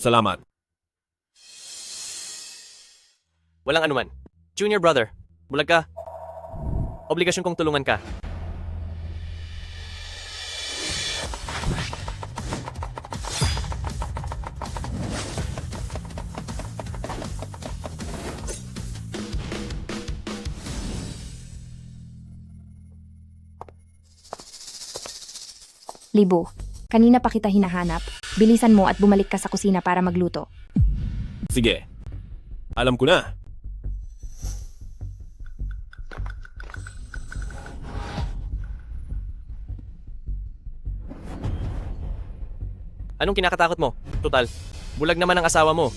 Salamat. Walang anuman. Junior brother, bulag ka. Obligasyon kong tulungan ka. Libo, kanina pa kita hinahanap. Bilisan mo at bumalik ka sa kusina para magluto. Sige. Alam ko na. Anong kinakatakot mo? Tutal, bulag naman ang asawa mo.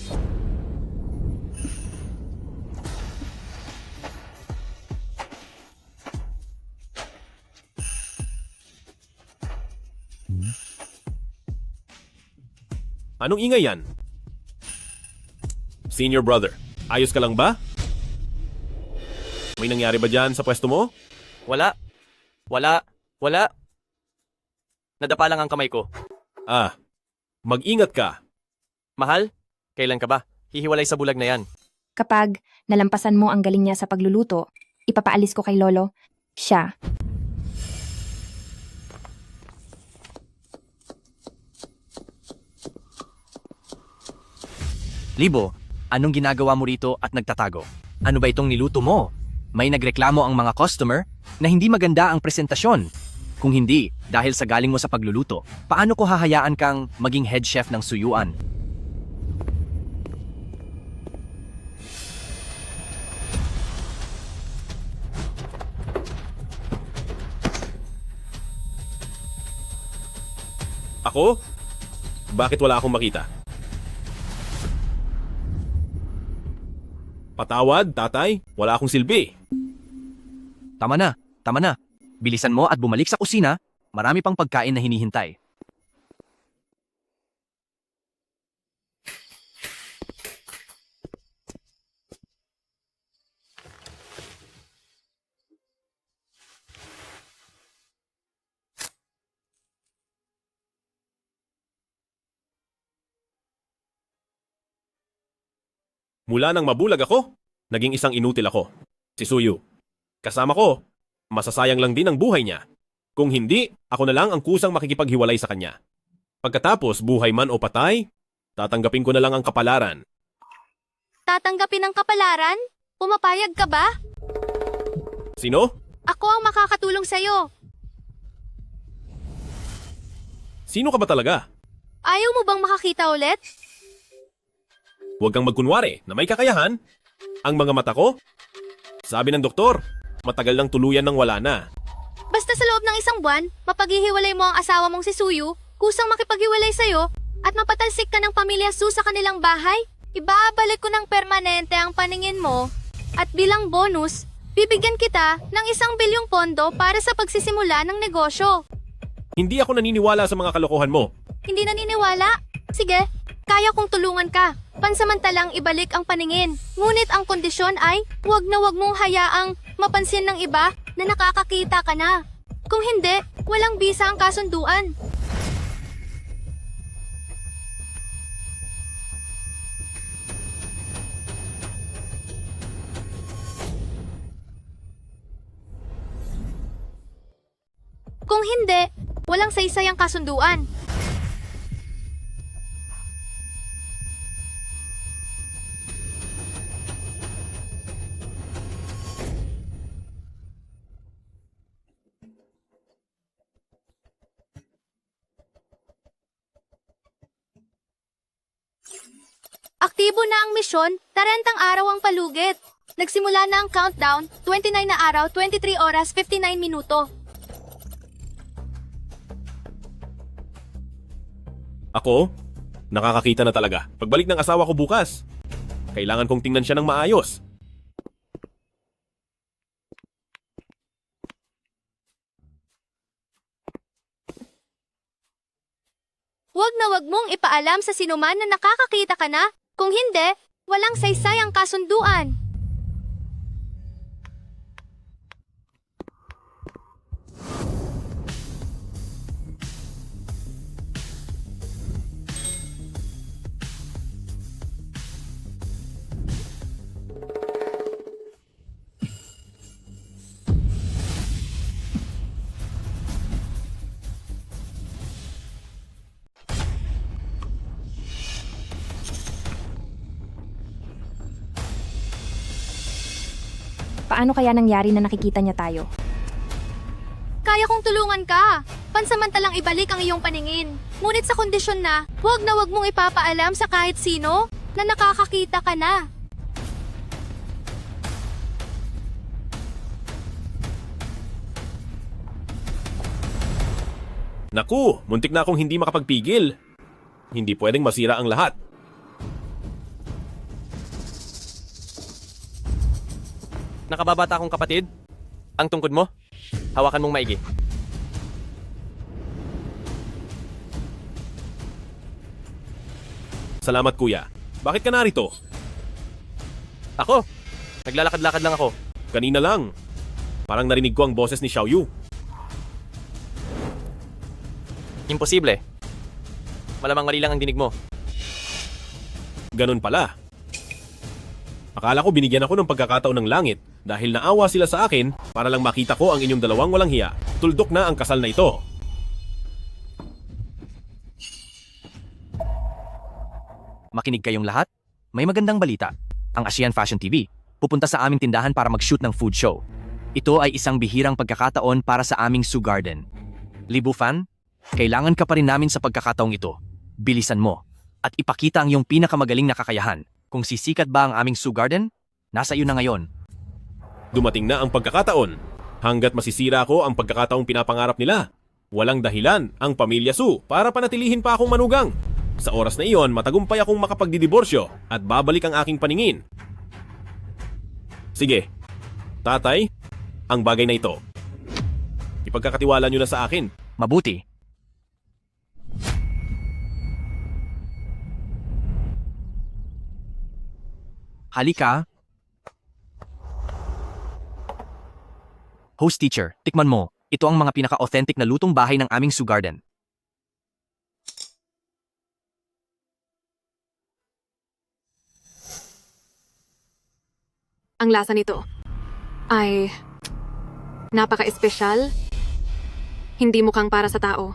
Anong ingay yan? Senior brother, ayos ka lang ba? May nangyari ba dyan sa pwesto mo? Wala. Nadapa lang ang kamay ko. Ah, mag-ingat ka. Mahal, kailan ka ba? Hihiwalay sa bulag na yan. Kapag nalampasan mo ang galing niya sa pagluluto, ipapaalis ko kay Lolo. Siya. Libo, anong ginagawa mo rito at nagtatago? Ano ba itong niluto mo? May nagreklamo ang mga customer na hindi maganda ang presentasyon. Kung hindi, dahil sa galing mo sa pagluluto, paano ko hahayaan kang maging head chef ng suyuan? Ako? Bakit wala akong makita? Patawad, tatay. Wala akong silbi. Tama na, tama na. Bilisan mo at bumalik sa kusina. Marami pang pagkain na hinihintay. Mula nang mabulag ako, naging isang inutil ako. Si Suyu. Kasama ko, masasayang lang din ang buhay niya. Kung hindi, ako na lang ang kusang makikipaghiwalay sa kanya. Pagkatapos, buhay man o patay, tatanggapin ko na lang ang kapalaran. Tatanggapin ang kapalaran? Pumapayag ka ba? Sino? Ako ang makakatulong sa'yo. Sino ka ba talaga? Ayaw mo bang makakita ulit? Huwag kang magkunwari na may kakayahan. Ang mga mata ko, sabi ng doktor, matagal nang tuluyan nang wala na. Basta sa loob ng isang buwan, mapaghihiwalay mo ang asawa mong si Suyu, kusang makipaghiwalay sa'yo, at mapatalsik ka ng pamilya Su sa kanilang bahay, ibabalik ko ng permanente ang paningin mo, at bilang bonus, bibigyan kita ng 1 bilyong pondo para sa pagsisimula ng negosyo. Hindi ako naniniwala sa mga kalokohan mo. Hindi naniniwala? Sige, kaya kong tulungan ka. Pansamantalang ibalik ang paningin. Ngunit ang kondisyon ay, huwag na huwag mong hayaang mapansin ng iba na nakakakita ka na. Kung hindi, walang bisa ang kasunduan. Kung hindi, walang saysay ang kasunduan. Aktibo na ang misyon, 30 araw ang palugit. Nagsimula na ang countdown, 29 na araw, 23 oras, 59 minuto. Ako? Nakakakita na talaga. Pagbalik ng asawa ko bukas, kailangan kong tingnan siya ng maayos. Huwag na huwag mong ipaalam sa sinuman na nakakakita ka na. Kung hindi, walang saysay ang kasunduan. Paano kaya nangyari na nakikita niya tayo? Kaya kong tulungan ka. Pansamantalang ibalik ang iyong paningin. Ngunit sa kondisyon na huwag mong ipapaalam sa kahit sino na nakakakita ka na. Naku, muntik na akong hindi makapagpigil. Hindi pwedeng masira ang lahat. Nakababata akong kapatid. Ang tungkod mo, hawakan mong maigi. Salamat kuya. Bakit ka narito? Ako, naglalakad-lakad lang ako. Kanina lang. Parang narinig ko ang boses ni Xiaoyu. Imposible. Malamang mali lang ang dinig mo. Ganun pala. Akala ko binigyan ako ng pagkakataon ng langit dahil naawa sila sa akin para lang makita ko ang inyong dalawang walang hiya. Tuldok na ang kasal na ito. Makinig kayong lahat. May magandang balita. Ang Asian Fashion TV pupunta sa aming tindahan para mag-shoot ng food show. Ito ay isang bihirang pagkakataon para sa aming Su Garden. Libu fan, kailangan ka pa rin namin sa pagkakataong ito. Bilisan mo at ipakita ang iyong pinakamagaling na kakayahan. Kung sisikat ba ang aming Su Garden, nasa iyo na ngayon. Dumating na ang pagkakataon. Hanggat masisira ko ang pagkakataong pinapangarap nila. Walang dahilan ang pamilya Su para panatilihin pa akong manugang. Sa oras na iyon, matagumpay akong makapagdidiborsyo at babalik ang aking paningin. Sige, tatay, ang bagay na ito. Ipagkakatiwala nyo na sa akin. Mabuti. Halika. Host teacher, tikman mo. Ito ang mga pinaka-authentic na lutong bahay ng aming Su Garden. Ang lasa nito ay napaka-espesyal. Hindi mukhang para sa tao.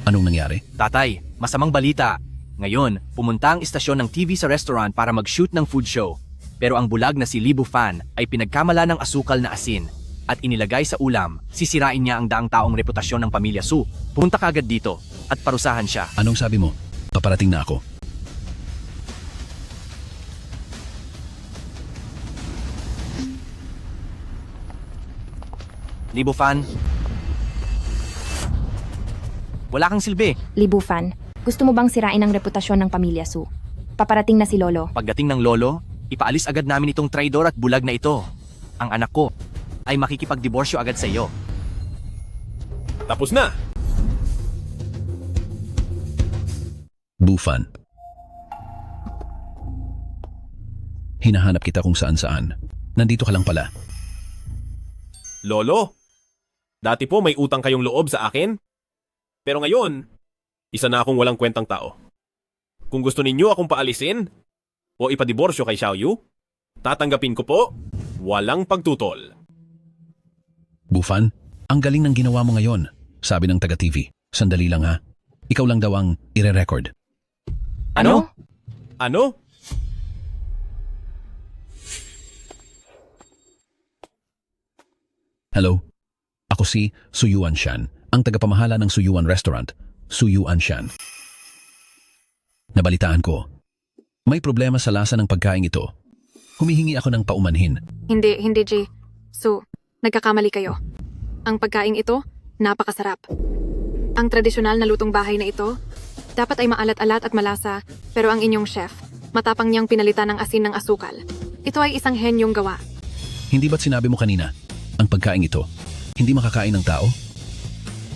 Anong nangyari? Tatay, masamang balita. Ngayon, pumunta ang istasyon ng TV sa restaurant para mag-shoot ng food show. Pero ang bulag na si Libu Fan ay pinagkamala ng asukal na asin at inilagay sa ulam. Sisirain niya ang daang taong reputasyon ng pamilya Su. Pumunta ka agad dito at parusahan siya. Anong sabi mo? Paparating na ako. Libu Fan, wala kang silbi. Libu fan, gusto mo bang sirain ang reputasyon ng pamilya Su? Paparating na si Lolo. Pagdating ng lolo, ipaalis agad namin itong traidor at bulag na ito. Ang anak ko ay makikipagdiborsyo agad sa iyo. Tapos na! Bufan. Hinahanap kita kung saan-saan. Nandito ka lang pala. Lolo, dati po may utang kayong loob sa akin? Pero ngayon, isa na akong walang kwentang tao. Kung gusto ninyo akong paalisin o ipadiborsyo kay Xiaoyu, tatanggapin ko po, walang pagtutol. Bufan, ang galing ng ginawa mo ngayon. Sabi ng taga-TV. Sandali lang ha. Ikaw lang daw ang ire-record. Ano? Ano? Hello? Ako si Suyuan Shan, ang tagapamahala ng Suyuan Restaurant, Suyuan Shan. Nabalitaan ko. May problema sa lasa ng pagkain ito. Humihingi ako ng paumanhin. Hindi, G. So, nagkakamali kayo. Ang pagkain ito, napakasarap. Ang tradisyonal na lutong bahay na ito, dapat ay maalat-alat at malasa, pero ang inyong chef, matapang niyang pinalitan ng asin ng asukal. Ito ay isang henyong gawa. Hindi ba't sinabi mo kanina, ang pagkain ito, hindi makakain ng tao?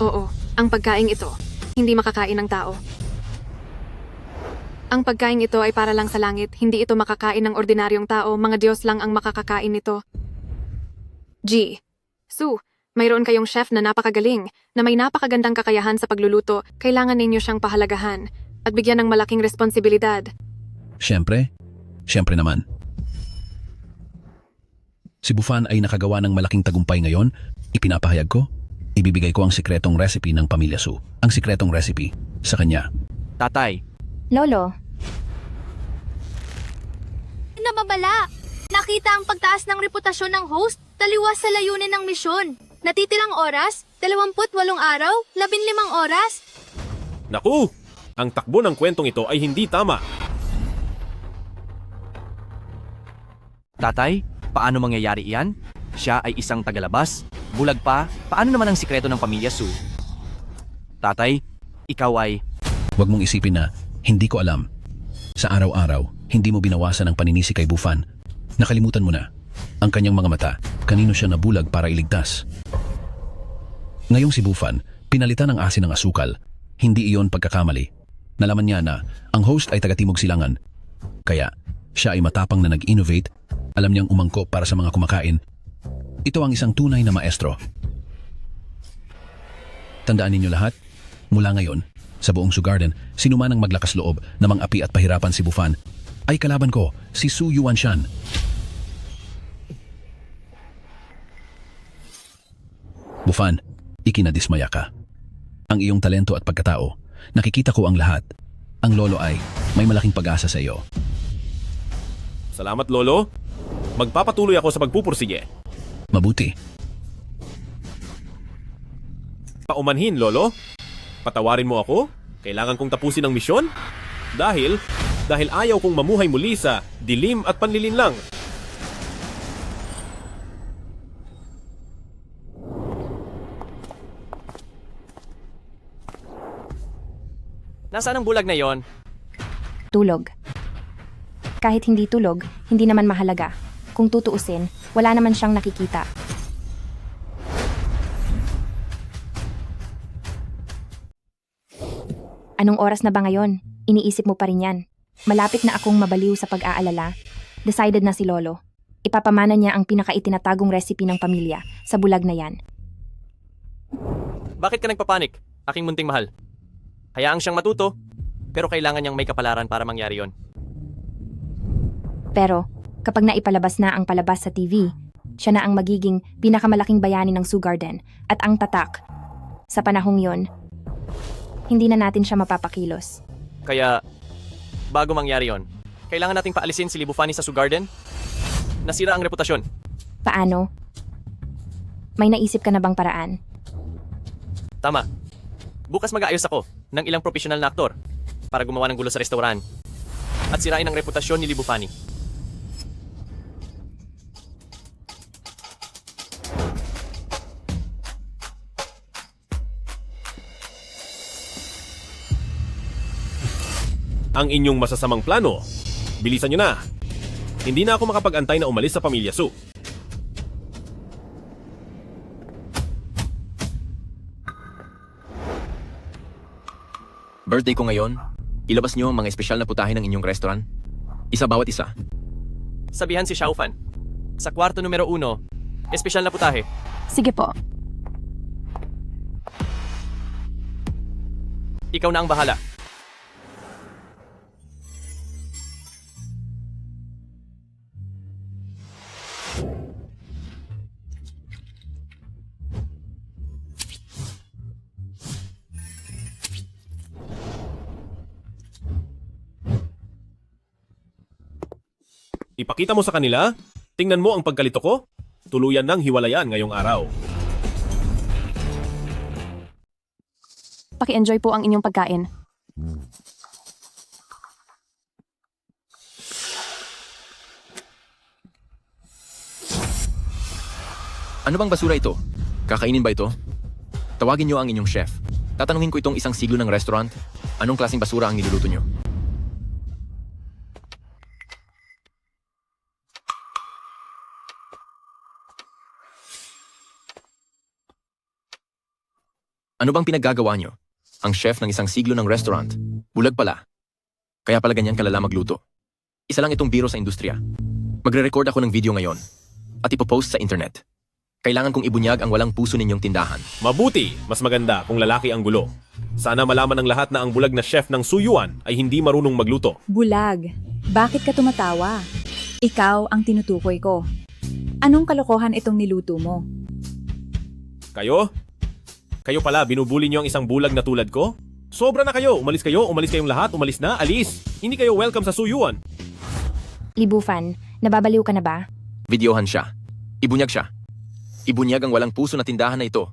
Oo, ang pagkain ito, hindi makakain ng tao. Ang pagkain ito ay para lang sa langit. Hindi ito makakain ng ordinaryong tao. Mga Diyos lang ang makakakain nito. G. Sue, mayroon kayong chef na napakagaling, na may napakagandang kakayahan sa pagluluto. Kailangan ninyo siyang pahalagahan at bigyan ng malaking responsibilidad. Siyempre naman. Si Bufan ay nakagawa ng malaking tagumpay ngayon. Ipinapahayag ko, ibibigay ko ang sikretong recipe ng Pamilya Su. Ang sikretong recipe sa kanya. Tatay, Lolo, Namabala! Nakita ang pagtaas ng reputasyon ng host, taliwas sa layunin ng misyon. Natitirang oras, 28 araw, 15 oras. Naku! Ang takbo ng kwentong ito ay hindi tama. tatay, paano mangyayari iyan? Siya ay isang tagalabas. Bulag pa, paano naman ang sikreto ng Pamilya Su? Tatay, ikaw ay... Huwag mong isipin na hindi ko alam. Sa araw-araw, hindi mo binawasan ang paninisi kay Bufan. Nakalimutan mo na. Ang kanyang mga mata, kanino siya nabulag para iligtas. Ngayong si Bufan, pinalitan ng asin ng asukal. Hindi iyon pagkakamali. Nalaman niya na ang host ay taga-Timog Silangan. Kaya, siya ay matapang na nag-innovate. Alam niyang umangkop para sa mga kumakain. Ito ang isang tunay na maestro. Tandaan ninyo lahat, mula ngayon, sa buong Su Garden, sino man ang maglakas loob na mang-api at pahirapan si Bufan, ay kalaban ko, si Su Yuanshan. Bufan, ikinadismaya ka. Ang iyong talento at pagkatao, nakikita ko ang lahat. Ang lolo ay may malaking pag-asa sa iyo. Salamat, Lolo. Magpapatuloy ako sa pagpupursige. Mabuti. Paumanhin, Lolo. Patawarin mo ako? Kailangan kong tapusin ang misyon? Dahil ayaw kong mamuhay muli sa dilim at panlilinlang. Nasaan ang bulag na yon? tulog. Kahit hindi tulog, hindi naman mahalaga. Kung tutuusin, wala naman siyang nakikita. Anong oras na ba ngayon? Iniisip mo pa rin yan. Malapit na akong mabaliw sa pag-aalala. Decided na si Lolo. Ipapamana niya ang pinakaitinatagong recipe ng pamilya sa bulag na yan. Bakit ka nagpapanik, aking munting mahal? Hayaang siyang matuto, pero kailangan niyang may kapalaran para mangyari yon. Pero, kapag naipalabas na ang palabas sa TV, siya na ang magiging pinakamalaking bayani ng Su Garden at ang tatak. Sa panahong yon, hindi na natin siya mapapakilos. Kaya, bago mangyari yon, kailangan nating paalisin si Libufani sa Su Garden. Nasira ang reputasyon. Paano? May naisip ka na bang paraan? Tama. Bukas mag-aayos ako ng ilang profesional na aktor para gumawa ng gulo sa restaurant at sirain ang reputasyon ni Libufani. Ang inyong masasamang plano. Bilisan nyo na. Hindi na ako makapag-antay na umalis sa Pamilya Su. Birthday ko ngayon. Ilabas niyo ang mga espesyal na putahe ng inyong restaurant. Isa bawat isa. Sabihan si Xiaofan. Sa kwarto numero 1, espesyal na putahe. Sige po. Ikaw na ang bahala. Ipakita mo sa kanila, tingnan mo ang pagkalito ko. Tuluyan ng hiwalayan ngayong araw. Paki-enjoy po ang inyong pagkain. Ano bang basura ito? Kakainin ba ito? Tawagin niyo ang inyong chef. Tatanungin ko itong isang siglo ng restaurant. Anong klaseng basura ang niluluto niyo? Ano bang pinaggagawa niyo? Ang chef ng isang siglo ng restaurant. Bulag pala. Kaya pala ganyan kalala magluto. Isa lang itong biro sa industriya. Magre-record ako ng video ngayon at ipopost sa internet. Kailangan kong ibunyag ang walang puso ninyong tindahan. Mabuti, mas maganda kung lalaki ang gulo. Sana malaman ng lahat na ang bulag na chef ng Suyuan ay hindi marunong magluto. Bulag, bakit ka tumatawa? Ikaw ang tinutukoy ko. Anong kalokohan itong niluto mo? Kayo? Kayo pala, binubuli niyo ang isang bulag na tulad ko? Sobra na kayo! Umalis kayong lahat, umalis na, alis! Hindi kayo welcome sa Suyuan! Libufan, nababaliw ka na ba? Videohan siya. Ibunyag siya. Ibunyag ang walang puso na tindahan na ito.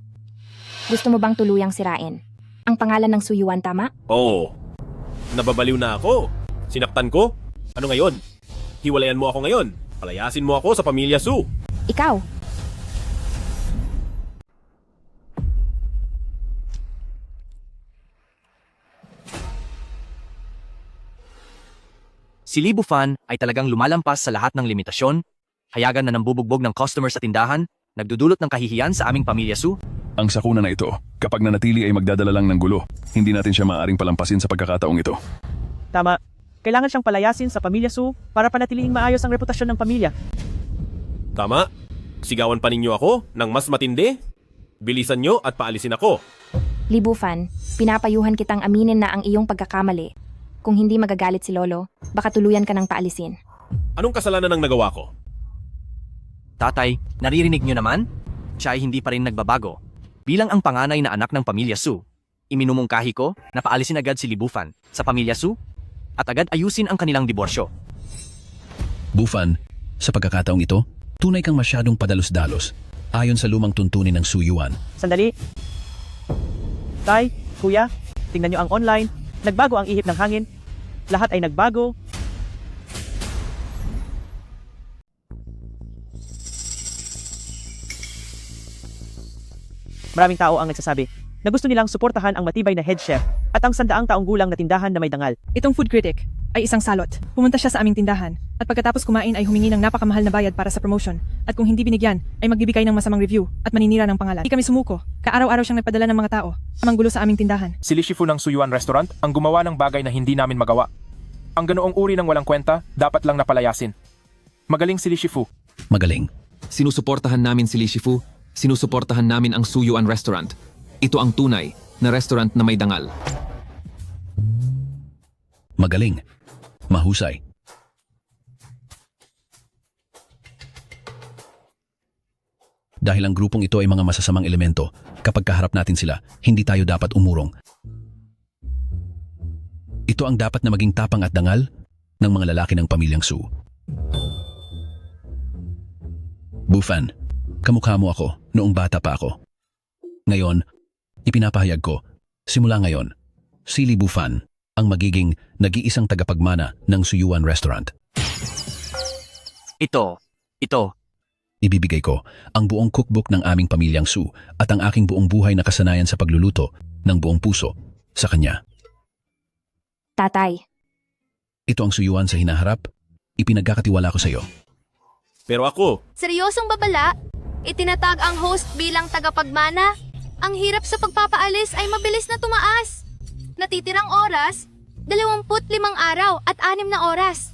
Gusto mo bang tuluyang sirain? Ang pangalan ng Suyuan, tama? Oo. Nababaliw na ako. Sinaktan ko? Ano ngayon? Hiwalayan mo ako ngayon. Palayasin mo ako sa pamilya Su. Ikaw, Si Lee Bufan ay talagang lumalampas sa lahat ng limitasyon, hayagan na nambubugbog ng customer sa tindahan, nagdudulot ng kahihiyan sa aming pamilya Su. Ang sakuna na ito, kapag nanatili ay magdadala lang ng gulo. Hindi natin siya maaaring palampasin sa pagkakataong ito. Tama. Kailangan siyang palayasin sa pamilya Su para panatilihing maayos ang reputasyon ng pamilya. Tama? Sigawan pa ninyo ako ng mas matindi? Bilisan nyo at paalisin ako. Libufan, pinapayuhan kitang aminin na ang iyong pagkakamali. Kung hindi magagalit si Lolo, baka tuluyan ka ng paalisin. Anong kasalanan ang nagawa ko? Tatay, naririnig niyo naman? Siya ay hindi pa rin nagbabago. Bilang ang panganay na anak ng pamilya Su, iminumungkahi ko na paalisin agad si Lee Bufan sa pamilya Su at agad ayusin ang kanilang diborsyo. Bufan, sa pagkakataong ito, tunay kang masyadong padalos-dalos ayon sa lumang tuntunin ng Suyuan. Sandali. Tay, kuya, tingnan nyo ang online. Nagbago ang ihip ng hangin. Lahat ay nagbago. Maraming tao ang nagsasabi na gusto nilang suportahan ang matibay na head chef at ang 100 taong gulang na tindahan na may dangal. Itong food critic ay isang salot. Pumunta siya sa aming tindahan at pagkatapos kumain ay humingi ng napakamahal na bayad para sa promotion at kung hindi binigyan ay magbibigay ng masamang review at maninira ng pangalan. Hindi kami sumuko. Kaaraw-araw siyang nagpadala ng mga tao. Manggulo sa aming tindahan. Si Lee Shifu ng Suyuan Restaurant ang gumawa ng bagay na hindi namin magawa. Ang ganoong uri ng walang kwenta, dapat lang napalayasin. Magaling si Lee Shifu. Magaling. Sinusuportahan namin si Lee Shifu, sinusuportahan namin ang Suyuan Restaurant. Ito ang tunay na restaurant na may dangal. Magaling. Mahusay. Dahil ang grupong ito ay mga masasamang elemento, kapag kaharap natin sila, hindi tayo dapat umurong. Ito ang dapat na maging tapang at dangal ng mga lalaki ng pamilyang Su. Bufan, kamukha mo ako noong bata pa ako. Ngayon, ipinapahayag ko, simula ngayon, si Lee Bufan ang magiging nag-iisang tagapagmana ng Suyuan Restaurant. Ito. Ibibigay ko ang buong cookbook ng aming pamilyang Su at ang aking buong buhay na kasanayan sa pagluluto ng buong puso sa kanya. Tatay, Ito ang Suyuan sa hinaharap. Ipinagkakatiwala ko sa iyo. Pero ako, Seryosong babala? Itinatag ang host bilang tagapagmana? Ang hirap sa pagpapaalis ay mabilis na tumaas. Natitirang oras, 25 araw at 6 na oras.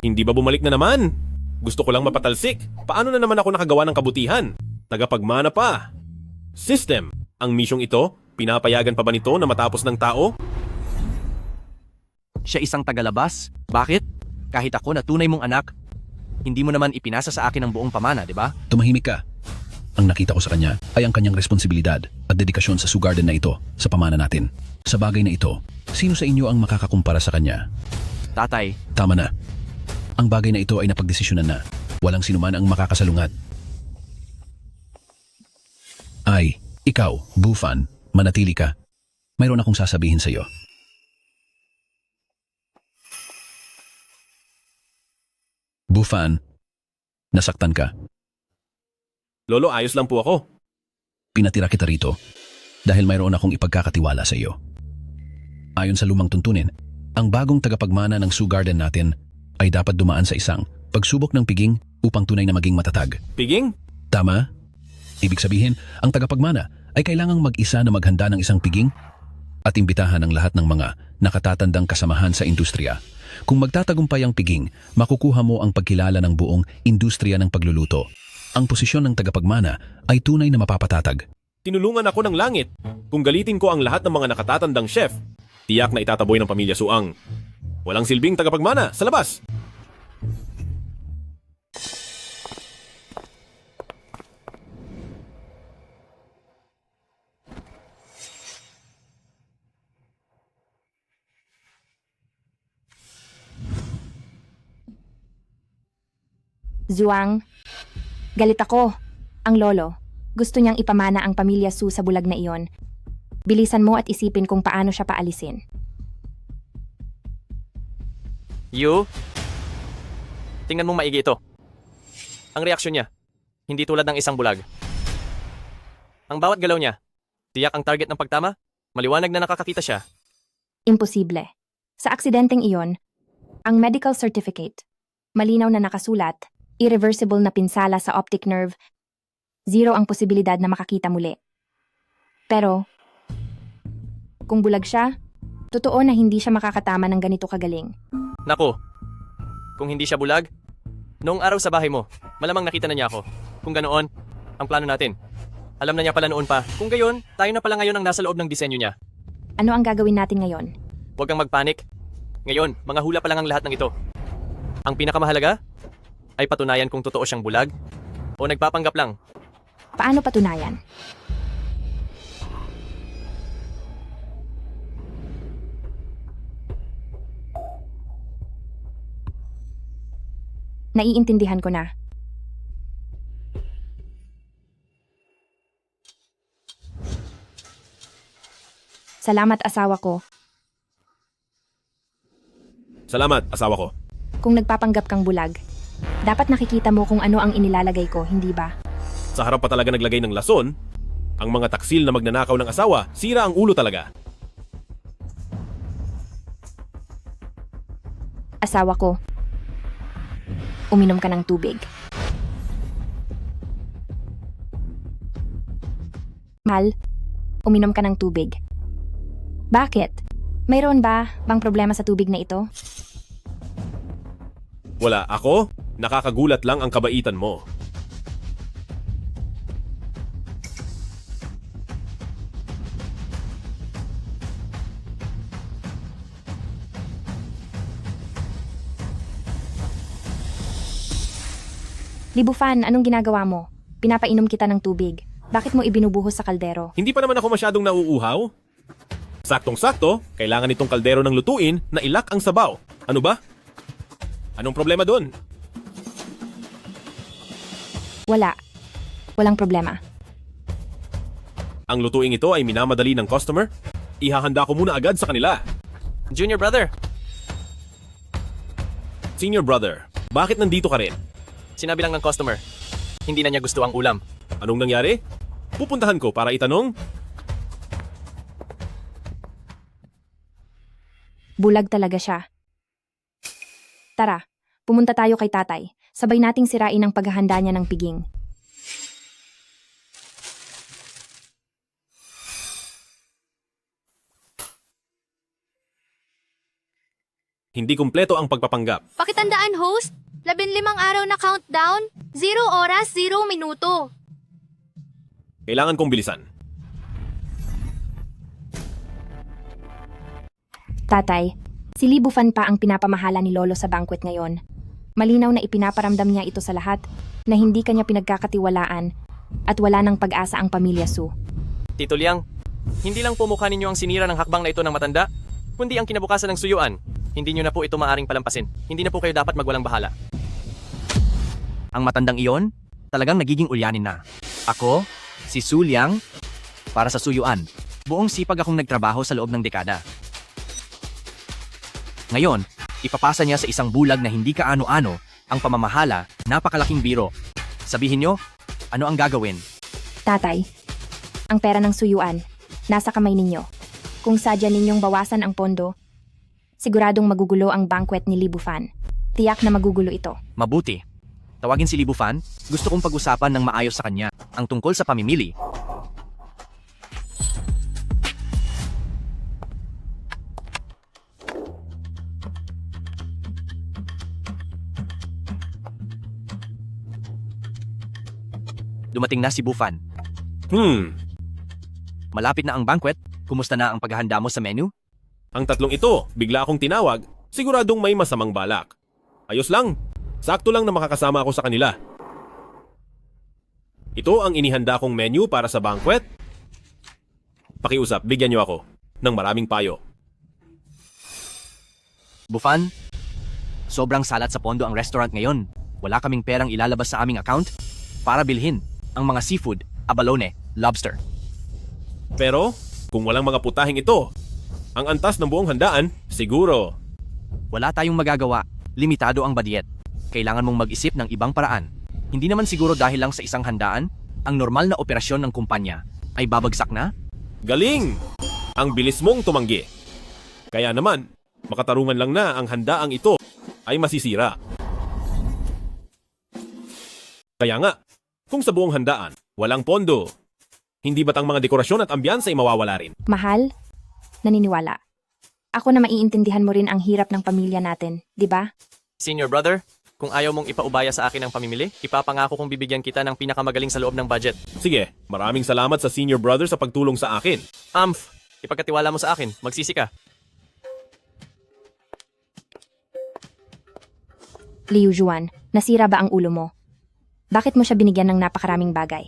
hindi ba bumalik na naman? Gusto ko lang mapatalsik. Paano na naman ako nakagawa ng kabutihan? Tagapagmana pa. System. Ang misyong ito, pinapayagan pa ba nito na matapos ng tao? Siya isang tagalabas. Bakit? Kahit ako na tunay mong anak, hindi mo naman ipinasa sa akin ang buong pamana, di ba? Tumahimik ka. Ang nakita ko sa kanya ay ang kanyang responsibilidad at dedikasyon sa Su Garden na ito sa pamana natin. Sa bagay na ito, sino sa inyo ang makakakumpara sa kanya? Tatay, Tama na. Ang bagay na ito ay napagdesisyonan na. Walang sinuman ang makakasalungat. Ay, ikaw, Bufan, manatili ka. Mayroon akong sasabihin sa iyo. Bufan, nasaktan ka. Lolo, ayos lang po ako. Pinatira kita rito dahil mayroon akong ipagkakatiwala sa iyo. Ayon sa lumang tuntunin, ang bagong tagapagmana ng Su Garden natin ay dapat dumaan sa isang pagsubok ng piging upang tunay na maging matatag. Piging? Tama? Ibig sabihin, ang tagapagmana ay kailangang mag-isa na maghanda ng isang piging at imbitahan ang lahat ng mga nakatatandang kasamahan sa industriya. Kung magtatagumpay ang piging, makukuha mo ang pagkilala ng buong industriya ng pagluluto. Ang posisyon ng tagapagmana ay tunay na mapapatatag. Tinulungan ako ng langit. Kung galitin ko ang lahat ng mga nakatatandang chef, tiyak na itataboy ng pamilya Su ang walang silbing tagapagmana sa labas. Zuang, galit ako. Ang lolo, gusto niyang ipamana ang pamilya Su sa bulag na iyon. Bilisan mo at isipin kung paano siya paalisin. Yu, tingnan mong maigi ito. Ang reaksyon niya, hindi tulad ng isang bulag. Ang bawat galaw niya, tiyak ang target ng pagtama, maliwanag na nakakakita siya. Imposible. Sa aksidenteng iyon, ang medical certificate, malinaw na nakasulat, irreversible na pinsala sa optic nerve, 0 ang posibilidad na makakita muli. Pero, kung bulag siya, totoo na hindi siya makakatama ng ganito kagaling. Naku, kung hindi siya bulag, noong araw sa bahay mo, malamang nakita na niya ako. Kung ganoon, ang plano natin. Alam na niya pala noon pa. Kung gayon, tayo na pala ngayon ang nasa loob ng disenyo niya. Ano ang gagawin natin ngayon? Huwag kang magpanik. Ngayon, mga hula pa lang ang lahat ng ito. Ang pinakamahalaga ay patunayan kung totoo siyang bulag o nagpapanggap lang. Paano patunayan? Naiintindihan ko na. Salamat, asawa ko. Salamat, asawa ko. Kung nagpapanggap kang bulag, dapat nakikita mo kung ano ang inilalagay ko, hindi ba? Sa harap pa talaga naglagay ng lason, ang mga taksil na magnanakaw ng asawa, sira ang ulo talaga. Asawa ko, uminom ka ng tubig. Mahal, uminom ka ng tubig. Bakit? Mayroon ba bang problema sa tubig na ito? Wala ako, nakakagulat lang ang kabaitan mo. Libufan, anong ginagawa mo? Pinapainom kita ng tubig. Bakit mo ibinubuhos sa kaldero? Hindi pa naman ako masyadong nauuhaw. Saktong-sakto, kailangan itong kaldero ng lutuin na ilak ang sabaw. Ano ba? Anong problema doon? Wala. Walang problema. Ang lutuing ito ay minamadali ng customer? Ihahanda ko muna agad sa kanila. Junior brother, Senior brother, bakit nandito ka rin? sinabi lang ng customer, hindi na niya gusto ang ulam. Anong nangyari? Pupuntahan ko para itanong. Bulag talaga siya. Tara, pumunta tayo kay tatay. Sabay nating sirain ang paghahanda niya ng piging. Hindi kumpleto ang pagpapanggap. Pakitandaan, host, 15 araw na countdown, 0 oras, 0 minuto. Kailangan kong bilisan. Tatay, si Libufan pa ang pinapamahala ni Lolo sa banquet ngayon. Malinaw na ipinaparamdam niya ito sa lahat na hindi kanya pinagkakatiwalaan at wala ng pag-asa ang pamilya Su. Tito Liang, hindi lang po mukha ninyo ang sinira ng hakbang na ito ng matanda, kundi ang kinabukasan ng suyuan. Hindi nyo na po ito maaring palampasin. Hindi na po kayo dapat magwalang bahala. Ang matandang iyon, talagang nagiging ulyanin na. Ako, si Su Liang, para sa suyuan, buong sipag akong nagtrabaho sa loob ng dekada. Ngayon, ipapasa niya sa isang bulag na hindi kaano-ano ang pamamahala, napakalaking biro. Sabihin nyo, ano ang gagawin? Tatay, ang pera ng suyuan, nasa kamay ninyo. Kung sadya ninyong bawasan ang pondo, siguradong magugulo ang banquet ni Libufan. Tiyak na magugulo ito. Mabuti. Tawagin si Libufan, gusto kong pag-usapan ng maayos sa kanya, ang tungkol sa pamimili. Dumating na si Bufan. Malapit na ang banquet. Kumusta na ang paghahanda mo sa menu? Ang tatlong ito, bigla akong tinawag, siguradong may masamang balak. Ayos lang. Sakto lang na makakasama ako sa kanila. Ito ang inihanda kong menu para sa banquet. Pakiusap, bigyan niyo ako ng maraming payo. Bufan, sobrang salat sa pondo ang restaurant ngayon. Wala kaming perang ilalabas sa aming account para bilhin ang mga seafood, abalone, lobster. Pero, kung walang mga putahing ito, ang antas ng buong handaan, siguro. Wala tayong magagawa. Limitado ang budget. Kailangan mong mag-isip ng ibang paraan. Hindi naman siguro dahil lang sa isang handaan, ang normal na operasyon ng kumpanya ay babagsak na? Galing! Ang bilis mong tumanggi. Kaya naman, makatarungan lang na ang handaang ito ay masisira. Kaya nga, kung sa buong handaan, walang pondo, hindi ba't ang mga dekorasyon at ambiyansa ay mawawala rin? Mahal, naniniwala. Ako na maiintindihan mo rin ang hirap ng pamilya natin, di ba? Senior brother, kung ayaw mong ipaubaya sa akin ang pamimili, ipapangako kong bibigyan kita ng pinakamagaling sa loob ng budget. Sige, maraming salamat sa senior brother sa pagtulong sa akin. Ipagkatiwala mo sa akin, magsisi ka. Liu Juan, nasira ba ang ulo mo? Bakit mo siya binigyan ng napakaraming bagay?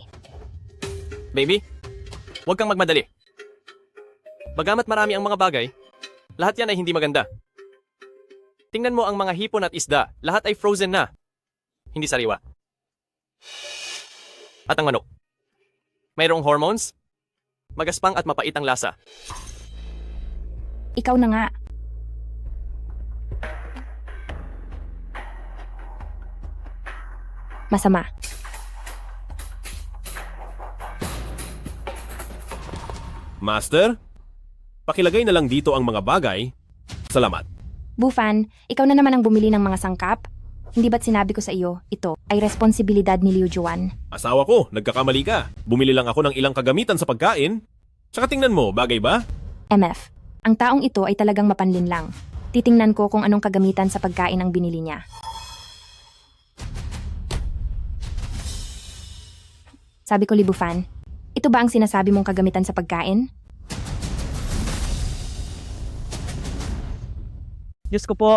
Baby, huwag kang magmadali. Bagamat marami ang mga bagay, lahat yan ay hindi maganda. Tingnan mo ang mga hipon at isda, lahat ay frozen na. Hindi sariwa. At ang manok. Mayroong hormones, magaspang at mapait ang lasa. Ikaw na nga. Masama. Master, pakilagay na lang dito ang mga bagay. Salamat. Bufan, ikaw na naman ang bumili ng mga sangkap? Hindi ba't sinabi ko sa iyo, ito ay responsibilidad ni Liu Juan? Asawa ko, nagkakamali ka. Bumili lang ako ng ilang kagamitan sa pagkain. Tsaka tingnan mo, bagay ba? MF, ang taong ito ay talagang mapanlinlang. Titingnan ko kung anong kagamitan sa pagkain ang binili niya. Sabi ko, Libufan, ito ba ang sinasabi mong kagamitan sa pagkain? Diyos ko po,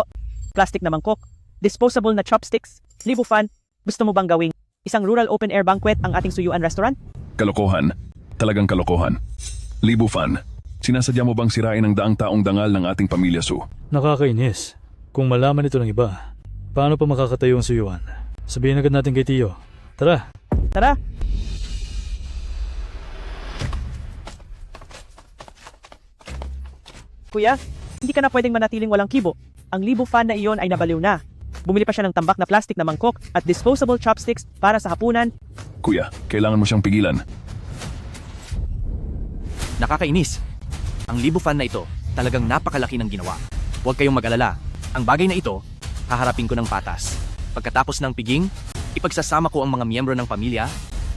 plastic na mangkok, disposable na chopsticks. Libufan, gusto mo bang gawing isang rural open-air banquet ang ating suyuan restaurant? Kalokohan. Talagang kalokohan. Libufan, sinasadya mo bang sirain ang daang taong dangal ng ating pamilya, Su? Nakakainis. Kung malaman ito ng iba, paano pa makakatayo ang suyuan? Sabihin agad natin kay Tio. Tara! Tara! Kuya, hindi ka na pwedeng manatiling walang kibo. Ang Libufan na iyon ay nabaliw na. Bumili pa siya ng tambak na plastic na mangkok at disposable chopsticks para sa hapunan. Kuya, kailangan mo siyang pigilan. Nakakainis. Ang Libufan na ito, talagang napakalaki ng ginawa. Huwag kayong mag-alala. Ang bagay na ito, haharapin ko ng patas. Pagkatapos ng piging, ipagsasama ko ang mga miyembro ng pamilya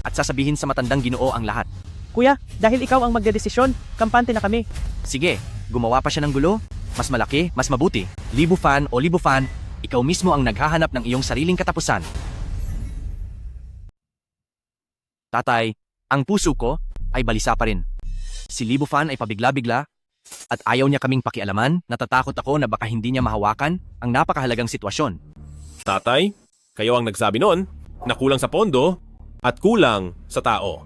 at sasabihin sa matandang Ginoo ang lahat. Kuya, dahil ikaw ang magdedesisyon, kampante na kami. Sige, gumawa pa siya ng gulo. Mas malaki, mas mabuti. Libufan o Libufan, ikaw mismo ang naghahanap ng iyong sariling katapusan. Tatay, ang puso ko ay balisa pa rin. Si Libufan ay pabigla-bigla at ayaw niya kaming pakialaman. Natatakot ako na baka hindi niya mahawakan ang napakahalagang sitwasyon. Tatay, kayo ang nagsabi noon na kulang sa pondo at kulang sa tao.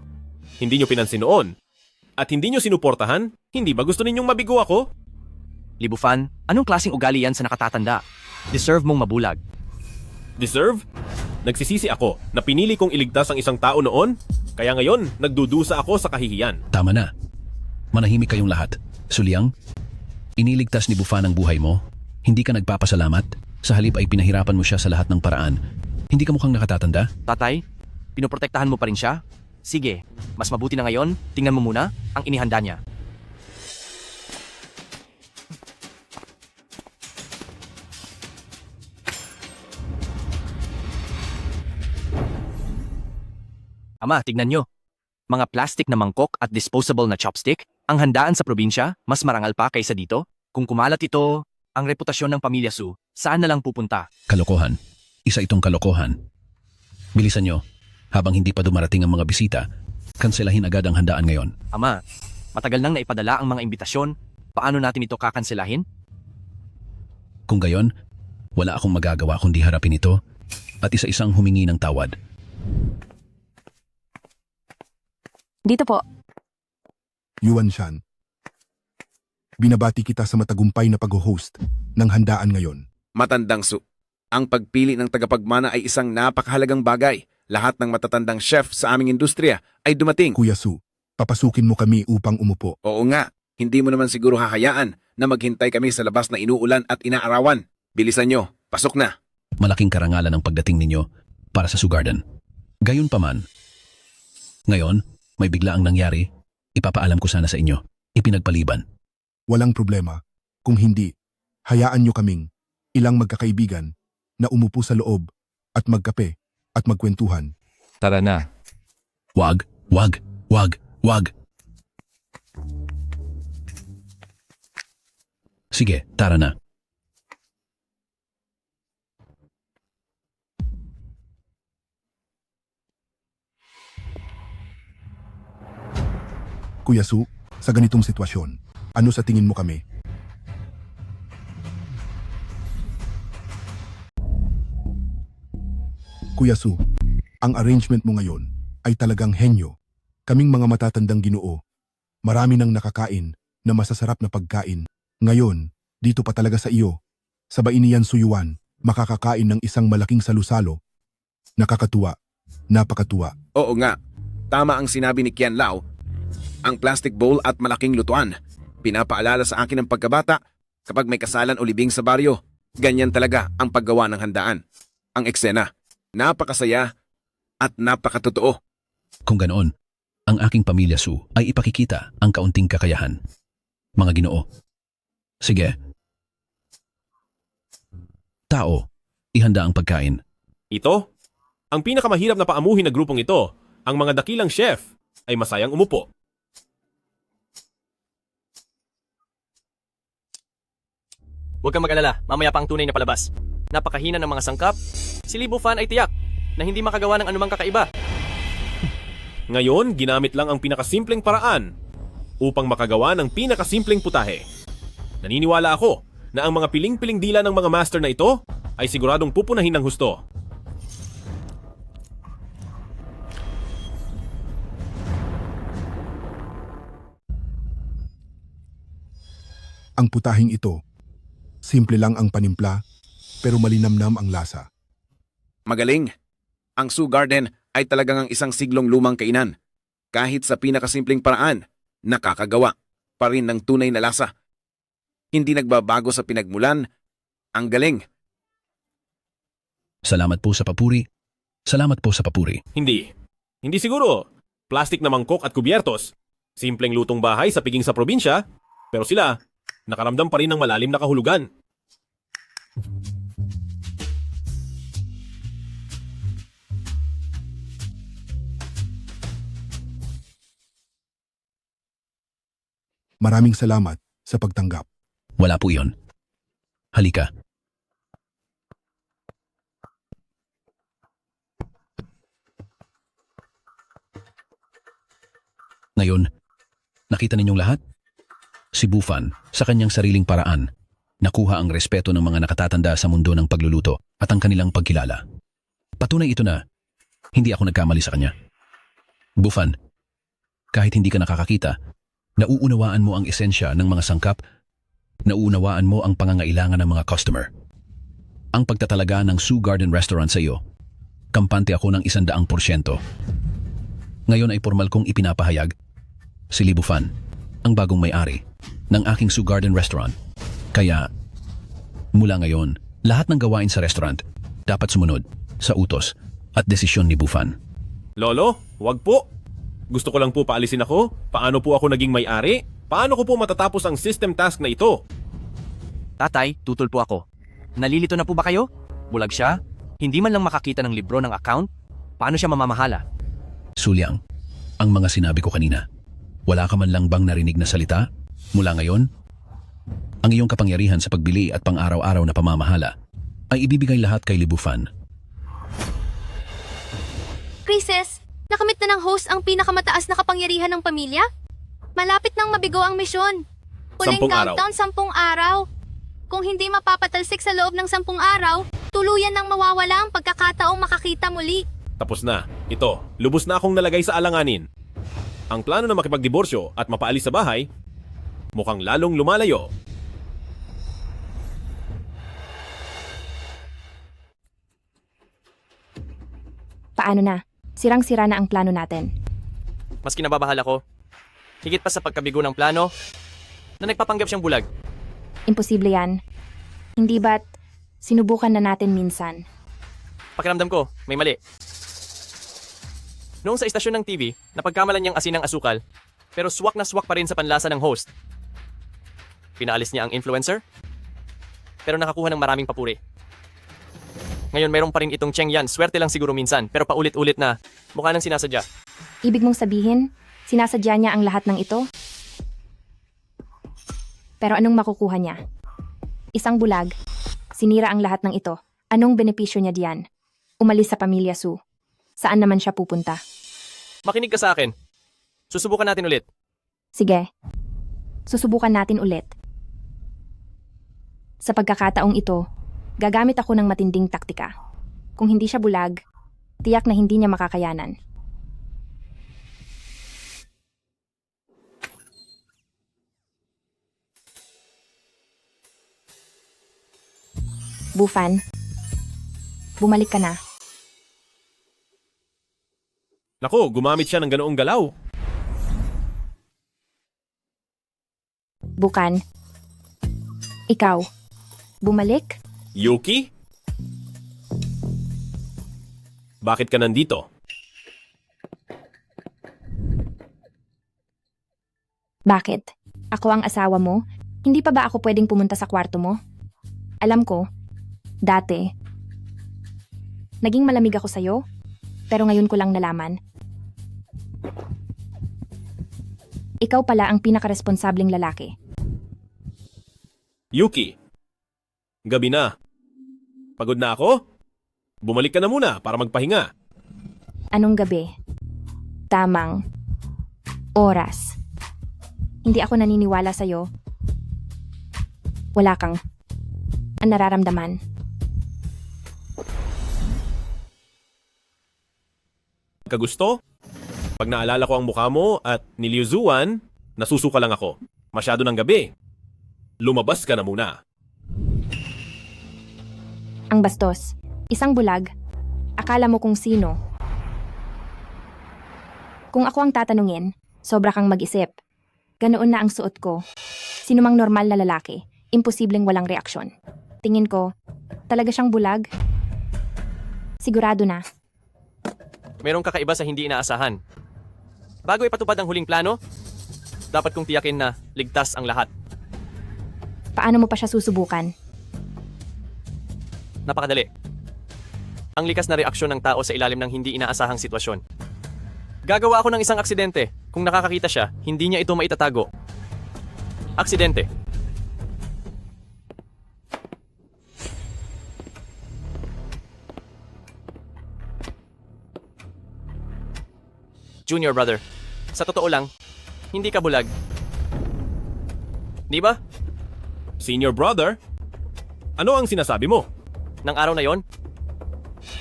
Hindi nyo pinansin noon. At hindi nyo sinuportahan? Hindi ba gusto ninyong mabigo ako? Libufan, anong klaseng ugali yan sa nakatatanda? Deserve mong mabulag. Deserve? Nagsisisi ako na pinili kong iligtas ang isang tao noon, kaya ngayon nagdudusa ako sa kahihiyan. Tama na. Manahimik kayong lahat. Suliang, iniligtas ni Bufan ang buhay mo. Hindi ka nagpapasalamat. Sa halip ay pinahirapan mo siya sa lahat ng paraan. Hindi ka mukhang nakatatanda? Tatay, pinoprotektahan mo pa rin siya? Sige, mas mabuti na ngayon, tingnan mo muna ang inihanda niya. Ama, tignan nyo. Mga plastic na mangkok at disposable na chopstick, ang handaan sa probinsya, mas marangal pa kaysa dito. Kung kumalat ito, ang reputasyon ng pamilya Su, saan na lang pupunta? Kalokohan. Isa itong kalokohan. Bilisan nyo. Habang hindi pa dumarating ang mga bisita, kanselahin agad ang handaan ngayon. Ama, matagal nang naipadala ang mga imbitasyon. Paano natin ito kakanselahin? Kung gayon, wala akong magagawa kundi harapin ito at isa-isang humingi ng tawad. Dito po. Yuan Shan, binabati kita sa matagumpay na pag-host ng handaan ngayon. Matandang Su, ang pagpili ng tagapagmana ay isang napakahalagang bagay. Lahat ng matatandang chef sa aming industriya ay dumating. Kuya Su, papasukin mo kami upang umupo. Oo nga, hindi mo naman siguro hahayaan na maghintay kami sa labas na inuulan at inaarawan. Bilisan nyo, pasok na. Malaking karangalan ang pagdating ninyo para sa Sioux Garden. Gayunpaman, ngayon, may bigla ang nangyari. Ipapaalam ko sana sa inyo. Ipinagpaliban. Walang problema. Kung hindi, hayaan nyo kaming ilang magkakaibigan na umupo sa loob at magkape at magkwentuhan. Tara na. Wag. Sige, tara na. Kuya Su, sa ganitong sitwasyon, ano sa tingin mo kami? Kuya Su, ang arrangement mo ngayon ay talagang henyo. Kaming mga matatandang Ginoo, marami nang nakakain na masasarap na pagkain. Ngayon, dito pa talaga sa iyo, sa Bainian Suyuan, makakakain ng isang malaking salusalo. Nakakatuwa, napakatuwa. Oo nga, tama ang sinabi ni Kian Lao. Ang plastic bowl at malaking lutuan. Pinapaalala sa akin ng pagkabata, kapag may kasalan o libing sa baryo, ganyan talaga ang paggawa ng handaan. Ang eksena, napakasaya at napakatotoo. Kung ganoon, ang aking pamilya Su ay ipakikita ang kaunting kakayahan. Mga Ginoo. Sige. Tao, ihanda ang pagkain. Ito? Ang pinakamahirap na paamuhin na grupong ito, ang mga dakilang chef, ay masayang umupo. Huwag kang mag-alala, mamaya pa ang tunay na palabas. Napakahina ng mga sangkap. Si Li Bufan ay tiyak na hindi makagawa ng anumang kakaiba. Ngayon, ginamit lang ang pinakasimpleng paraan upang makagawa ng pinakasimpleng putahe. Naniniwala ako na ang mga piling-piling dila ng mga master na ito ay siguradong pupunahin ng husto. Ang putahing ito, simple lang ang panimpla, pero malinamnam ang lasa. Magaling. Ang Sioux Garden ay talagang ang isang siglong lumang kainan. Kahit sa pinakasimpleng paraan, nakakagawa pa rin ng tunay na lasa. Hindi nagbabago sa pinagmulan. Ang galing. Salamat po sa papuri. Salamat po sa papuri. Hindi. Hindi siguro. Plastik na mangkok at kubyertos. Simpleng lutong bahay sa piging sa probinsya. Pero sila, nakaramdam pa rin ng malalim na kahulugan. Maraming salamat sa pagtanggap. Wala po iyon. Halika. Ngayon, nakita ninyong lahat? Si Bufan, sa kanyang sariling paraan, nakuha ang respeto ng mga nakatatanda sa mundo ng pagluluto at ang kanilang pagkilala. Patunay ito na hindi ako nagkamali sa kanya. Bufan, kahit hindi ka nakakakita, nauunawaan mo ang esensya ng mga sangkap, nauunawaan mo ang pangangailangan ng mga customer. Ang pagtatalaga ng Sioux Garden Restaurant sa iyo, kampante ako ng 100%. Ngayon ay formal kong ipinapahayag, si Li Bufan, ang bagong may-ari ng aking Sioux Garden Restaurant. Kaya, mula ngayon, lahat ng gawain sa restaurant dapat sumunod sa utos at desisyon ni Bufan. Lolo, wag po. Gusto ko lang po paalisin ako. Paano po ako naging may-ari? Paano ko po matatapos ang system task na ito? Tatay, tutol po ako. Nalilito na po ba kayo? Bulag siya? Hindi man lang makakita ng libro ng account? Paano siya mamamahala? Sulyang, ang mga sinabi ko kanina, wala ka man lang bang narinig na salita? Mula ngayon, ang iyong kapangyarihan sa pagbili at pang-araw-araw na pamamahala ay ibibigay lahat kay Li Bufan. Krises, nakamit na ng host ang pinakamataas na kapangyarihan ng pamilya? Malapit nang mabigo ang misyon. Huling 10 araw. countdown, 10 araw. Kung hindi mapapatalsik sa loob ng 10 araw, tuluyan nang mawawala ang pagkakataong makakita muli. Tapos na. Ito, lubos na akong nalagay sa alanganin. Ang plano na makipagdiborsyo at mapaalis sa bahay, mukhang lalong lumalayo. Paano na? Sirang-sira na ang plano natin. Mas kinababahala ko. Higit pa sa pagkabigo ng plano na nagpapanggap siyang bulag. Imposible yan. Hindi ba't sinubukan na natin minsan? Pakiramdam ko, may mali. Noong sa istasyon ng TV, napagkamalan niyang asin ng asukal, pero swak na swak pa rin sa panlasa ng host. Pinaalis niya ang influencer, pero nakakuha ng maraming papuri. Ngayon mayroon pa rin itong Cheng Yan, swerte lang siguro minsan, pero paulit-ulit na, mukha nang sinasadya. Ibig mong sabihin, sinasadya niya ang lahat ng ito? Pero anong makukuha niya? Isang bulag, sinira ang lahat ng ito. Anong benepisyo niya diyan? Umalis sa pamilya Su. Saan naman siya pupunta? Makinig ka sa akin. Susubukan natin ulit. Sige. Susubukan natin ulit. Sa pagkakataong ito, gagamit ako ng matinding taktika. Kung hindi siya bulag, tiyak na hindi niya makakayanan. Bufan, bumalik ka na. Nako, gumamit siya ng ganoong galaw. Bukan. Ikaw, bumalik? Yuki? Bakit ka nandito? Bakit? Ako ang asawa mo? Hindi pa ba ako pwedeng pumunta sa kwarto mo? Alam ko, dati, naging malamig ako sa'yo, pero ngayon ko lang nalaman. Ikaw pala ang pinakaresponsabling lalaki. Yuki, gabi na. Pagod na ako? Bumalik ka na muna para magpahinga. Anong gabi? Tamang oras. Hindi ako naniniwala sa'yo. Wala kang nararamdaman. Kagusto? Pag naalala ko ang mukha mo at niliuzuan, nasusuka lang ako. Masyado ng gabi. Lumabas ka na muna. Ang bastos. Isang bulag. Akala mo kung sino. Kung ako ang tatanungin, sobra kang mag-isip. Ganoon na ang suot ko. Sinumang normal na lalaki, imposibleng walang reaksyon. Tingin ko, talaga siyang bulag? Sigurado na. Mayroong kakaiba sa hindi inaasahan. Bago ipatupad ang huling plano, dapat kong tiyakin na ligtas ang lahat. Paano mo pa siya susubukan? Napakadali. Ang likas na reaksyon ng tao sa ilalim ng hindi inaasahang sitwasyon. Gagawa ako ng isang aksidente. Kung nakakakita siya, hindi niya ito maitatago. Aksidente. Junior brother, sa totoo lang, hindi ka bulag. Di ba? Senior brother? Ano ang sinasabi mo? Nang araw na yon,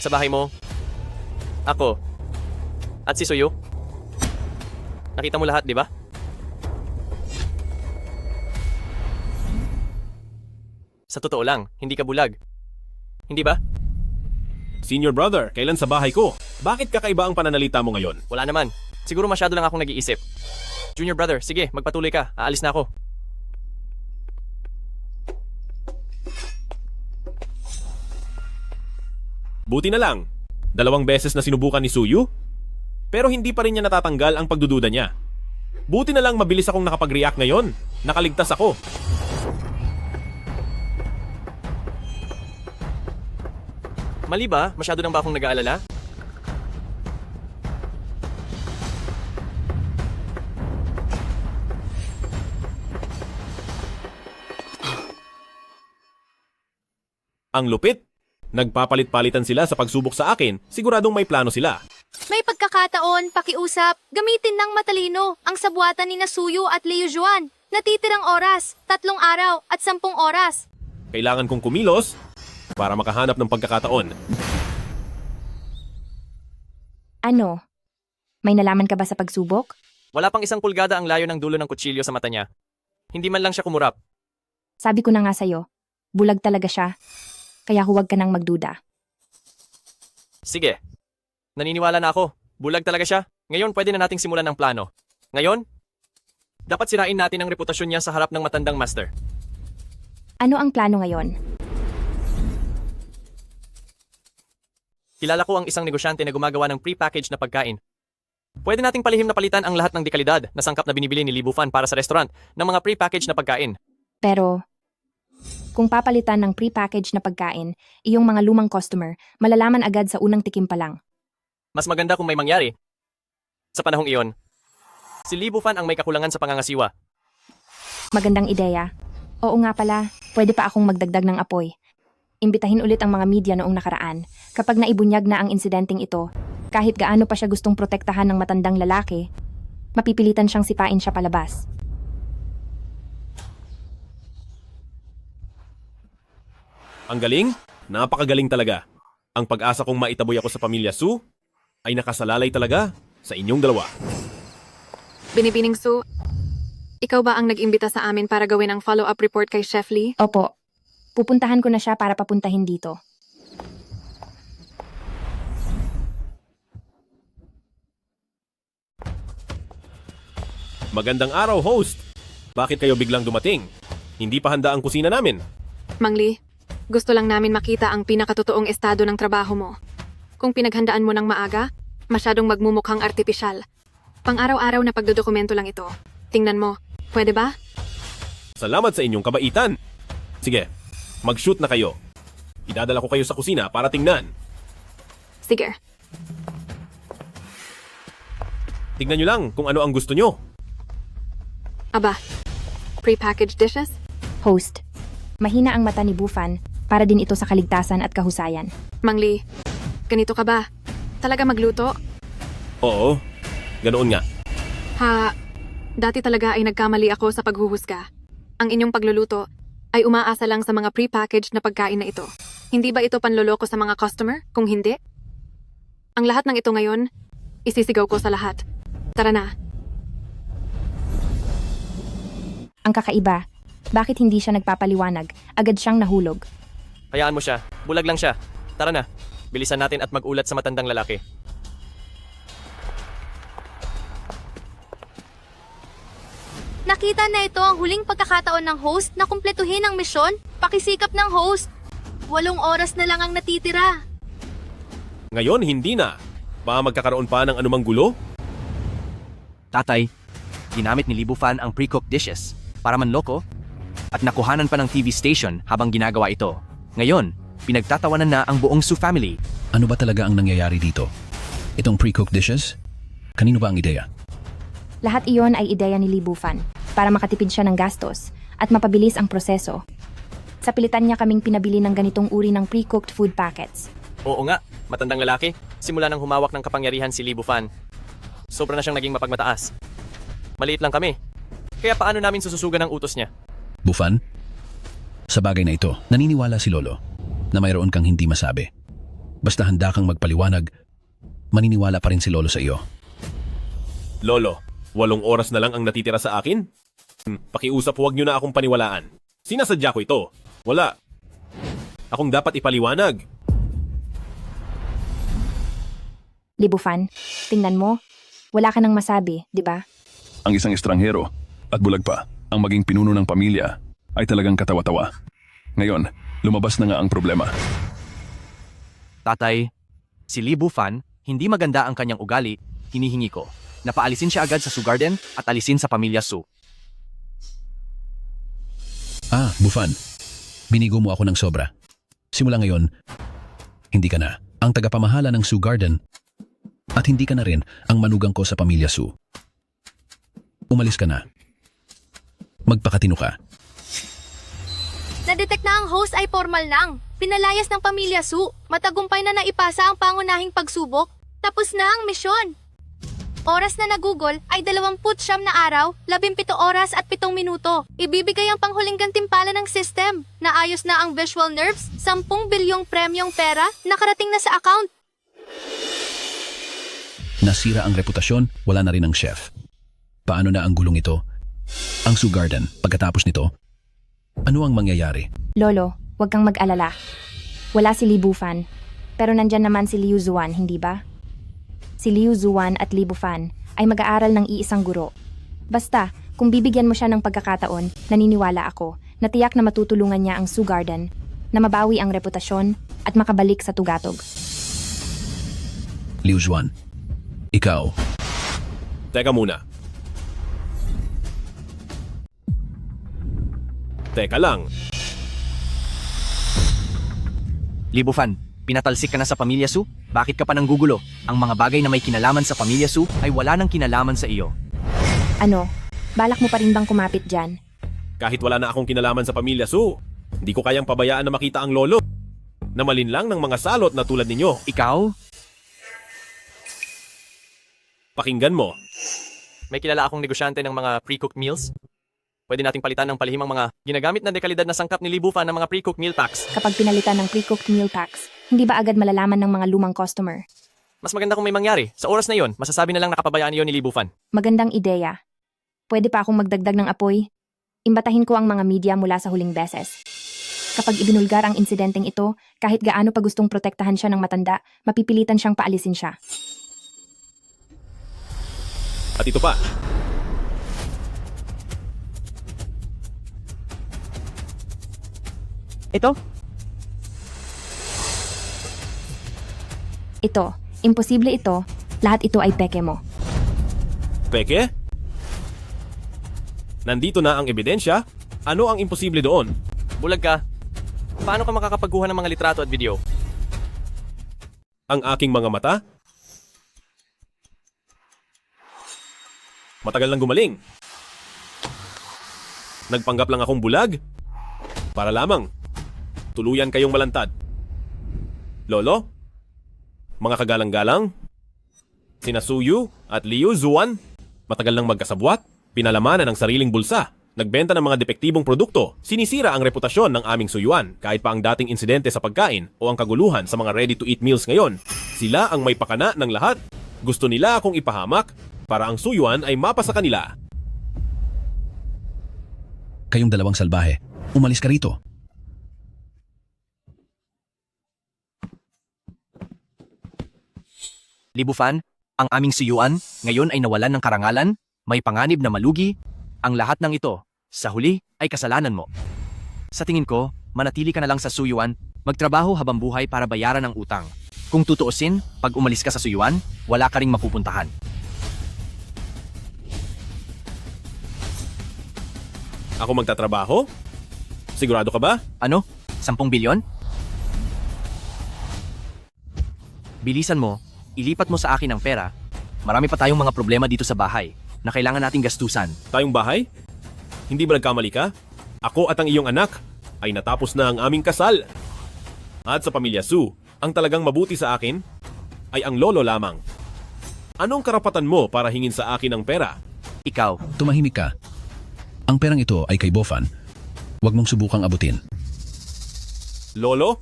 sa bahay mo, ako, at si Suyo, nakita mo lahat, di ba? Sa totoo lang, hindi ka bulag. Hindi ba? Senior brother, kailan sa bahay ko? Bakit kakaiba ang pananalita mo ngayon? Wala naman. Siguro masyado lang akong nag-iisip. Junior brother, sige, magpatuloy ka. Aalis na ako. Buti na lang. 2 beses na sinubukan ni Suyu, pero hindi pa rin niya natatanggal ang pagdududa niya. Buti na lang mabilis akong nakapag-react ngayon. Nakaligtas ako. Mali ba? Masyado nang ba akong nag-aalala? Ang lupit. Nagpapalit-palitan sila sa pagsubok sa akin, siguradong may plano sila. May pagkakataon, pakiusap, gamitin ng matalino ang sabuatan ni Suyu at Liu Juan. Natitirang oras, 3 araw at 10 oras. Kailangan kong kumilos para makahanap ng pagkakataon. Ano? May nalaman ka ba sa pagsubok? Wala pang 1 pulgada ang layo ng dulo ng kutsilyo sa mata niya. Hindi man lang siya kumurap. Sabi ko na nga sa'yo, bulag talaga siya. Kaya huwag ka nang magduda. Sige. Naniniwala na ako. Bulag talaga siya. Ngayon pwede na nating simulan ang plano. Ngayon, dapat sirain natin ang reputasyon niya sa harap ng matandang master. Ano ang plano ngayon? Kilala ko ang isang negosyante na gumagawa ng pre-packaged na pagkain. Pwede nating palihim na palitan ang lahat ng dekalidad na sangkap na binibili ni Libu Fan para sa restaurant ng mga pre-packaged na pagkain. Pero, kung papalitan ng pre-packaged na pagkain, iyong mga lumang customer, malalaman agad sa unang tikim pa lang. Mas maganda kung may mangyari. Sa panahong iyon, si Libu Fan ang may kakulangan sa pangangasiwa. Magandang ideya. Oo nga pala, pwede pa akong magdagdag ng apoy. Imbitahin ulit ang mga media noong nakaraan. Kapag naibunyag na ang insidenteng ito, kahit gaano pa siya gustong protektahan ng matandang lalaki, mapipilitan siyang sipain siya palabas. Ang galing? Napakagaling talaga. Ang pag-asa kong maitaboy ako sa pamilya Su ay nakasalalay talaga sa inyong dalawa. Binibining Su, ikaw ba ang nag-imbita sa amin para gawin ang follow-up report kay Chef Lee? Opo. Pupuntahan ko na siya para papuntahin dito. Magandang araw, host! Bakit kayo biglang dumating? Hindi pa handa ang kusina namin. Mang Lee, gusto lang namin makita ang pinakatotoong estado ng trabaho mo. Kung pinaghandaan mo ng maaga, masyadong magmumukhang artipisyal. Pang-araw-araw na pagdodokumento lang ito. Tingnan mo, pwede ba? Salamat sa inyong kabaitan. Sige, mag-shoot na kayo. Idadala ko kayo sa kusina para tingnan. Sige. Tingnan nyo lang kung ano ang gusto nyo. Aba, pre-packaged dishes? Host, mahina ang mata ni Bufan para din ito sa kaligtasan at kahusayan. Mang Lee, ganito ka ba? Talaga magluto? Oo, ganoon nga. Ha, dati talaga ay nagkamali ako sa paghuhusga. Ang inyong pagluluto ay umaasa lang sa mga pre-packaged na pagkain na ito. Hindi ba ito panloloko sa mga customer? Kung hindi, ang lahat ng ito ngayon, isisigaw ko sa lahat. Tara na. Ang kakaiba, bakit hindi siya nagpapaliwanag? Agad siyang nahulog. Hayaan mo siya. Bulag lang siya. Tara na. Bilisan natin at mag-ulat sa matandang lalaki. Nakita na ito ang huling pagkakataon ng host na kumpletuhin ang misyon. Pakisikap ng host. 8 oras na lang ang natitira. Ngayon, hindi na. Baka magkakaroon pa ng anumang gulo? Tatay, ginamit ni Libu Fan ang pre-cooked dishes para manloko at nakuhanan pa ng TV station habang ginagawa ito. Ngayon, pinagtatawanan na ang buong Su family. Ano ba talaga ang nangyayari dito? Itong pre-cooked dishes? Kanino ba ang ideya? Lahat iyon ay ideya ni Lee Bufan para makatipid siya ng gastos at mapabilis ang proseso. Sa pilitan niya kaming pinabili ng ganitong uri ng pre-cooked food packets. Oo nga, matandang lalaki. Simula nang humawak ng kapangyarihan si Libu Fan, sobra na siyang naging mapagmataas. Maliit lang kami. Kaya paano namin sususugan ang utos niya? Bufan? Sa bagay na ito, naniniwala si Lolo na mayroon kang hindi masabi. Basta handa kang magpaliwanag, maniniwala pa rin si Lolo sa iyo. Lolo, 8 oras na lang ang natitira sa akin? Pakiusap, huwag nyo na akong paniwalaan. Sinasadya ko ito. Wala. Akong dapat ipaliwanag. Lee Bufan, tingnan mo. Wala ka nang masabi, di ba? Ang isang estranghero at bulag pa ang maging pinuno ng pamilya ay talagang katawa-tawa. Ngayon, lumabas na nga ang problema. Tatay, si Libu Fan, hindi maganda ang kanyang ugali, hinihingi ko. Napaalisin siya agad sa Su Garden at alisin sa pamilya Su. Bufan, binigo mo ako ng sobra. Simula ngayon, hindi ka na ang tagapamahala ng Su Garden at hindi ka na rin ang manugang ko sa pamilya Su. Umalis ka na. Magpakatino ka. Nadetect na ang host ay formal lang. Pinalayas ng pamilya Su. Matagumpay na naipasa ang pangunahing pagsubok. Tapos na ang misyon. Oras na nagugol ay 29 na araw, 17 oras at 7 minuto. Ibibigay ang panghuli gantimpala ng system. Naayos na ang visual nerves, 10 bilyong premyong pera, nakarating na sa account. Nasira ang reputasyon, wala na rin ang chef. Paano na ang gulong ito? Ang Sue Garden, pagkatapos nito, ano ang mangyayari? Lolo, huwag kang mag-alala. Wala si Li Bufan, pero nandyan naman si Liu Zuan, hindi ba? Si Liu Zuan at Li Bufan ay mag-aaral ng iisang guro. Basta, kung bibigyan mo siya ng pagkakataon, naniniwala ako na tiyak na matutulungan niya ang Sue Garden na mabawi ang reputasyon at makabalik sa tugatog. Liu Zuan, ikaw, Teka muna. Teka lang. Li Bufan, pinatalsik ka na sa pamilya Su? Bakit ka pa nanggugulo? Ang mga bagay na may kinalaman sa pamilya Su ay wala nang kinalaman sa iyo. Ano, balak mo pa rin bang kumapit dyan? Kahit wala na akong kinalaman sa pamilya Su, hindi ko kayang pabayaan na makita ang lolo. Na malinlang ng mga salot na tulad ninyo. Ikaw? Pakinggan mo. May kilala akong negosyante ng mga pre-cooked meals. Pwede nating palitan ng palihim ang mga ginagamit na dekalidad na sangkap ni Li Bufan ng mga pre-cooked meal packs. Kapag pinalitan ng pre-cooked meal packs, hindi ba agad malalaman ng mga lumang customer? Mas maganda kung may mangyari. Sa oras na yon, masasabi na lang nakapabayaan iyon ni Li Bufan. Magandang ideya. Pwede pa akong magdagdag ng apoy? Imbatahin ko ang mga media mula sa huling beses. Kapag ibinulgar ang insidenteng ito, kahit gaano pa gustong protektahan siya ng matanda, mapipilitan siyang paalisin siya. At ito pa. Ito? Ito, imposible ito, lahat ito ay peke mo. Peke? Nandito na ang ebidensya. Ano ang imposible doon? Bulag ka. Paano ka makakapagkuha ng mga litrato at video? Ang aking mga mata? Matagal nang gumaling. Nagpanggap lang akong bulag. Para lamang tuluyan kayong malantad. Lolo? Mga kagalang-galang? Sina Suyu at Liu Zuan? Matagal nang magkasabwat? Pinalamanan ang sariling bulsa. Nagbenta ng mga depektibong produkto. Sinisira ang reputasyon ng aming suyuan kahit pa ang dating insidente sa pagkain o ang kaguluhan sa mga ready-to-eat meals ngayon. Sila ang may pakana ng lahat. Gusto nila akong ipahamak para ang suyuan ay mapa sa kanila. Kayong dalawang salbahe, umalis ka rito. Li Bufan, ang aming suyuan ngayon ay nawalan ng karangalan, may panganib na malugi. Ang lahat ng ito, sa huli, ay kasalanan mo. Sa tingin ko, manatili ka na lang sa suyuan, magtrabaho habang buhay para bayaran ang utang. Kung tutuusin, pag umalis ka sa suyuan, wala ka ring mapupuntahan. Ako magtatrabaho? Sigurado ka ba? Ano? 10 bilyon? Bilisan mo, ilipat mo sa akin ang pera. Marami pa tayong mga problema dito sa bahay na kailangan nating gastusan. Tayong bahay? Hindi ba nagkamali ka? Ako at ang iyong anak ay natapos na ang aming kasal. At sa pamilya Su, ang talagang mabuti sa akin ay ang lolo lamang. Anong karapatan mo para hingin sa akin ang pera? Ikaw, Tumahimik ka. Ang perang ito ay kay Bofan. Huwag mong subukang abutin. Lolo,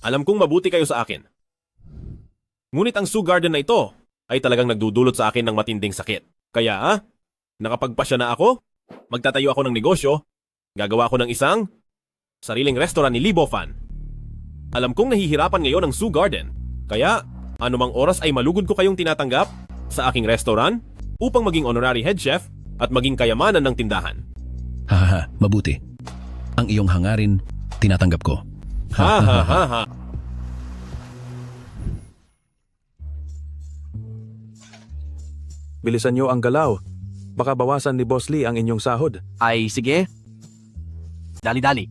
alam kong mabuti kayo sa akin. Ngunit ang Sue Garden na ito ay talagang nagdudulot sa akin ng matinding sakit. Kaya nakapagpasya na ako, magtatayo ako ng negosyo, gagawa ko ng isang sariling restaurant ni Li Bofan. Alam kong nahihirapan ngayon ang Sue Garden, kaya anumang oras ay malugod ko kayong tinatanggap sa aking restaurant upang maging honorary head chef at maging kayamanan ng tindahan. Hahaha, mabuti. Ang iyong hangarin, tinatanggap ko. Ha ha ha ha. Bilisan nyo ang galaw. Baka bawasan ni Boss Lee ang inyong sahod. ay sige. Dali-dali.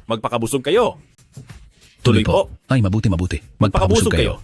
Magpakabusog kayo. Tuloy po. Ay, mabuti. Magpakabusog kayo.